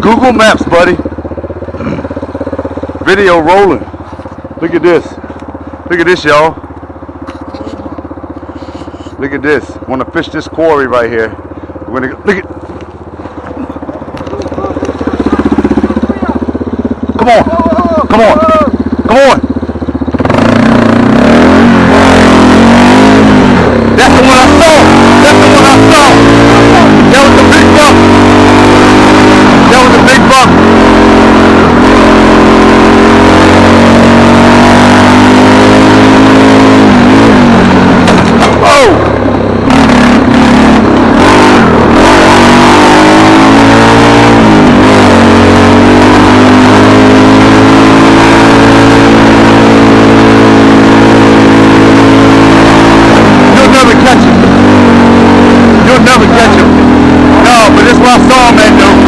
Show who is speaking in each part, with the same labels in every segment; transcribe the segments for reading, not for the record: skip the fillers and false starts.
Speaker 1: Google Maps, buddy. Video rolling. Look at this. Look at this, y'all. Look at this. Want to fish this quarry right here. We're gonna look at. Come on. Come on. Come on. That's the one I saw. That's the one I saw. That was the big buck. That was the big buck. You'll never catch him. No, but this is what I saw him at, though.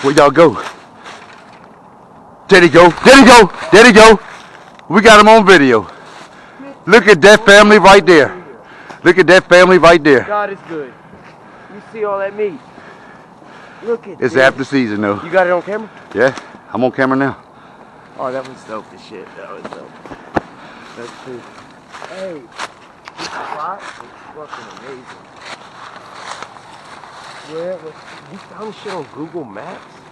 Speaker 1: Where y'all go? There he go. There he go. There he go. We got him on video. Look at that family right there. Look at that family right there.
Speaker 2: God is good. You see all that meat. Look at
Speaker 1: It's
Speaker 2: this.
Speaker 1: after season though.
Speaker 2: You got it on camera?
Speaker 1: Yeah, I'm on camera now.
Speaker 2: Oh, that was dope as shit. That was dope. That's cool. Hey, this spot is fucking amazing. Where? You found this shit on Google Maps?